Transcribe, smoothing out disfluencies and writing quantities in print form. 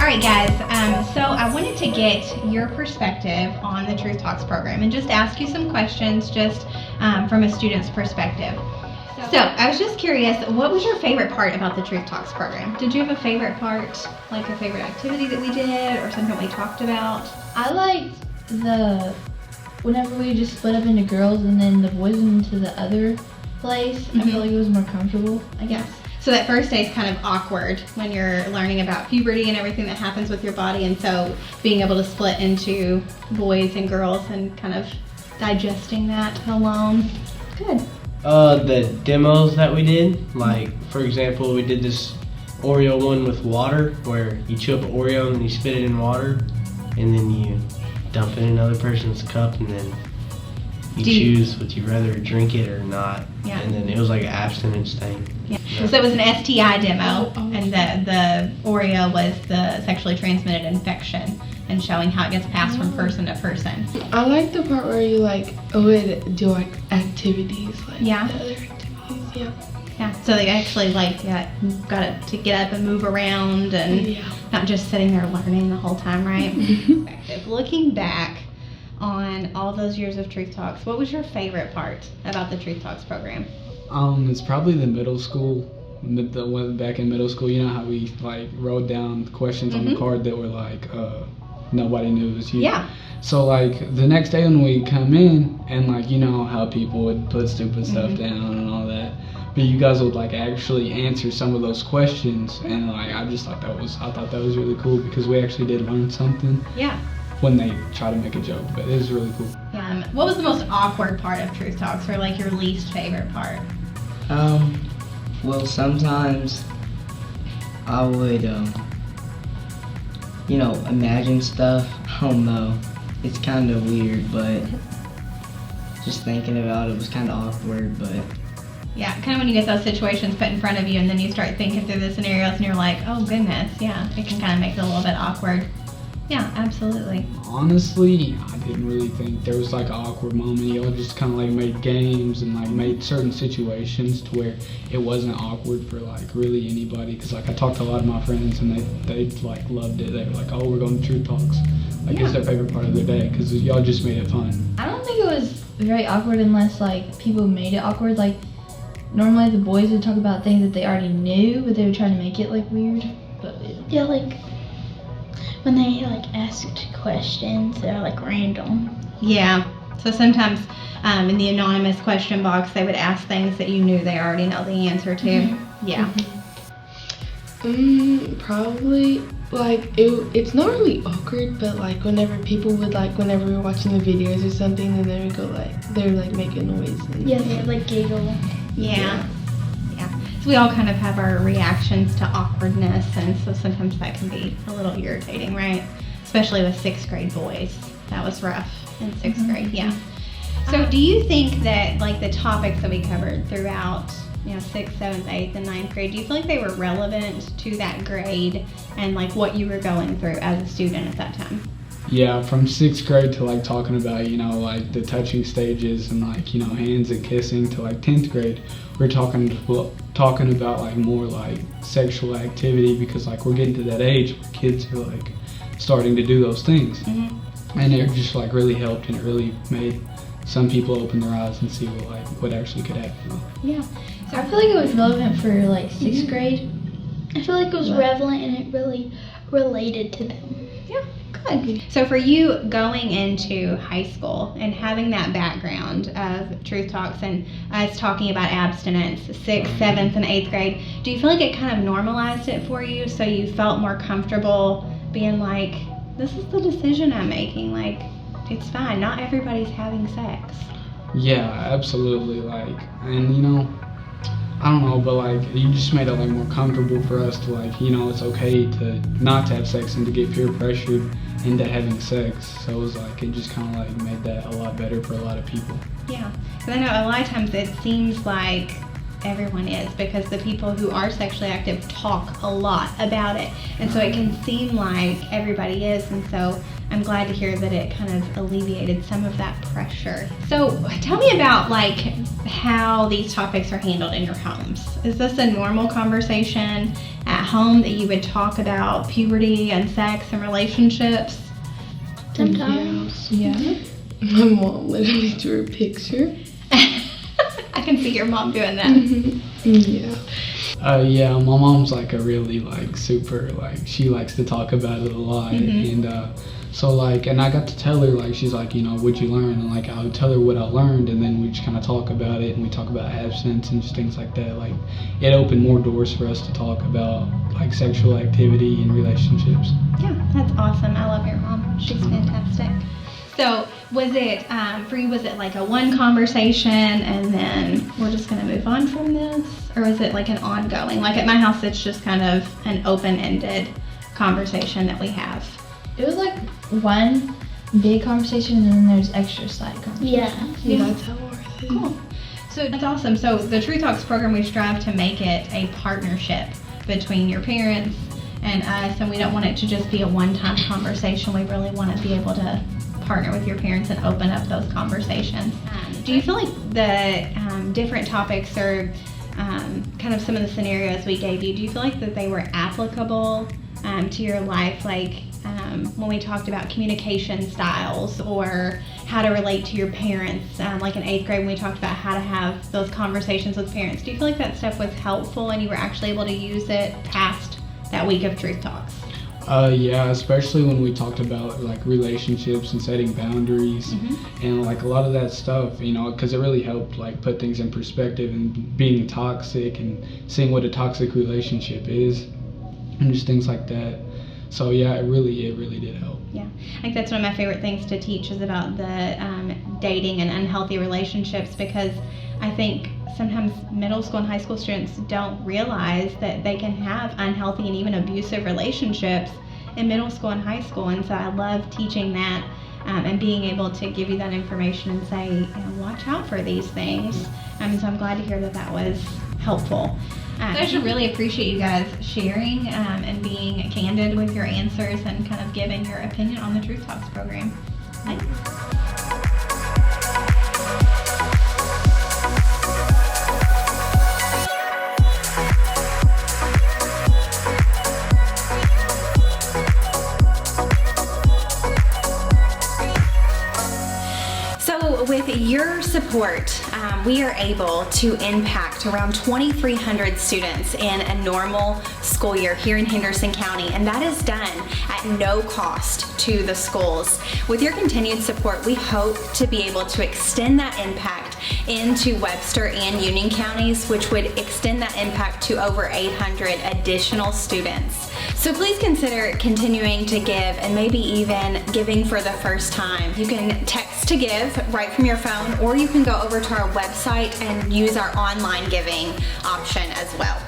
All right, guys, so I wanted to get your perspective on the Truth Talks program and just ask you some questions just from a student's perspective. So I was just curious, what was your favorite part about the Truth Talks program? Did you have a favorite part, like a favorite activity that we did or something we talked about? I liked whenever we just split up into girls and then the boys went into the other place. I feel like it was more comfortable, I guess. So that first day is kind of awkward when you're learning about puberty and everything that happens with your body, and so being able to split into boys and girls and kind of digesting that alone. Good. The demos that we did, like for example, we did this Oreo one with water where you chew up an Oreo and then you spit it in water and then you dump it in another person's cup and then you choose would you rather drink it or not. Yeah. And then it was like an abstinence thing. Yeah. So it was an STI demo, and the Oreo was the sexually transmitted infection and showing how it gets passed from person to person. I like the part where you would do activities, the other activities, Yeah, so they actually got to get up and move around and not just sitting there learning the whole time, right? Looking back on all those years of Truth Talks, what was your favorite part about the Truth Talks program? It's probably the middle school. The one back in middle school, you know how we wrote down questions on the card that were nobody knew it was you. Yeah. So the next day when we come in and you know how people would put stupid stuff down and all that, but you guys would actually answer some of those questions, and I thought that was really cool because we actually did learn something. Yeah. When they try to make a joke, but it was really cool. Yeah. What was the most awkward part of Truth Talks, or your least favorite part? Well, sometimes I would, imagine stuff. I don't know. It's kind of weird, but just thinking about it was kind of awkward, but... Yeah, kind of when you get those situations put in front of you and then you start thinking through the scenarios and you're like, oh goodness, yeah, it can kind of make it a little bit awkward. Yeah, absolutely. Honestly, I didn't really think there was an awkward moment. Y'all just kind of made games and made certain situations to where it wasn't awkward for really anybody. Because I talked to a lot of my friends and they loved it. They were like, oh, we're going to Truth Talks. It's their favorite part of their day because y'all just made it fun. I don't think it was very awkward unless people made it awkward. Normally the boys would talk about things that they already knew, but they would try to make it weird. But yeah, when they asked questions that are random. Yeah. So sometimes in the anonymous question box they would ask things that you knew they already know the answer to. Yeah. Probably it's not really awkward, but whenever people would whenever we were watching the videos or something, and they would go they would make a noise. And they giggle. Yeah. So we all kind of have our reactions to awkwardness, and so sometimes that can be a little irritating, right? Especially with 6th grade boys. That was rough in 6th grade, yeah. So do you think that the topics that we covered throughout 6th, 7th, 8th, and 9th grade, do you feel like they were relevant to that grade and what you were going through as a student at that time? Yeah, from 6th grade to talking about the touching stages and hands and kissing to 10th grade, we're talking about more sexual activity because we're getting to that age where kids are starting to do those things, and it just really helped, and it really made some people open their eyes and see what actually could happen. Yeah. So I feel like it was relevant for 6th grade. I feel like it was relevant and it really related to them. Yeah. Good. So for you going into high school and having that background of Truth Talks and us talking about abstinence, 6th, 7th, and 8th grade, do you feel like it kind of normalized it for you so you felt more comfortable being this is the decision I'm making, it's fine, not everybody's having sex? Yeah, absolutely. And I don't know, but you just made it more comfortable for us to it's okay to not to have sex and to get peer pressured into having sex. So it was it just kind of made that a lot better for a lot of people. Yeah, because I know a lot of times it seems like everyone is, because the people who are sexually active talk a lot about it, and so it can seem like everybody is, and so I'm glad to hear that it kind of alleviated some of that pressure. So tell me about how these topics are handled in your homes. Is this a normal conversation at at home that you would talk about puberty and sex and relationships? Sometimes. Yeah. My mom literally drew a picture. I can see your mom doing that. Yeah. Yeah, my mom's like a really like super like she likes to talk about it a lot, and so like, and I got to tell her like she's like, you know, what'd you learn? And like I would tell her what I learned, and then we just kind of talk about it, and we talk about abstinence and just things like that. Like it opened more doors for us to talk about like sexual activity and relationships. Yeah, that's awesome. I love your mom. She's fantastic. So was it, for you, was it like a one conversation and then we're just going to move on from this? Or was it like an ongoing? Like at my house, it's just kind of an open-ended conversation that we have. It was like one big conversation and then there's extra side conversations. Yeah. That's how ours is. Cool. So that's awesome. So the Truth Talks program, we strive to make it a partnership between your parents and us, and we don't want it to just be a one-time conversation. We really want to be able to partner with your parents and open up those conversations. Do you feel like the different topics or kind of some of the scenarios we gave you, do you feel like that they were applicable to your life? Like when we talked about communication styles or how to relate to your parents, like in 8th grade when we talked about how to have those conversations with parents, do you feel like that stuff was helpful and you were actually able to use it past that week of Truth Talks? Yeah, especially when we talked about like relationships and setting boundaries and like a lot of that stuff, you know, because it really helped like put things in perspective and being toxic and seeing what a toxic relationship is and just things like that. So yeah, it really did help. Yeah, I think that's one of my favorite things to teach is about the dating and unhealthy relationships, because I think sometimes middle school and high school students don't realize that they can have unhealthy and even abusive relationships in middle school and high school. And so I love teaching that and being able to give you that information and say, you know, watch out for these things. So I'm glad to hear that that was helpful. I should really appreciate you guys sharing and being candid with your answers and kind of giving your opinion on the Truth Talks program. Thanks. With your support, we are able to impact around 2,300 students in a normal school year here in Henderson County, and that is done at no cost to the schools. With your continued support, we hope to be able to extend that impact into Webster and Union counties, which would extend that impact to over 800 additional students. So please consider continuing to give and maybe even giving for the first time. You can text to give right from your phone, or you can go over to our website and use our online giving option as well.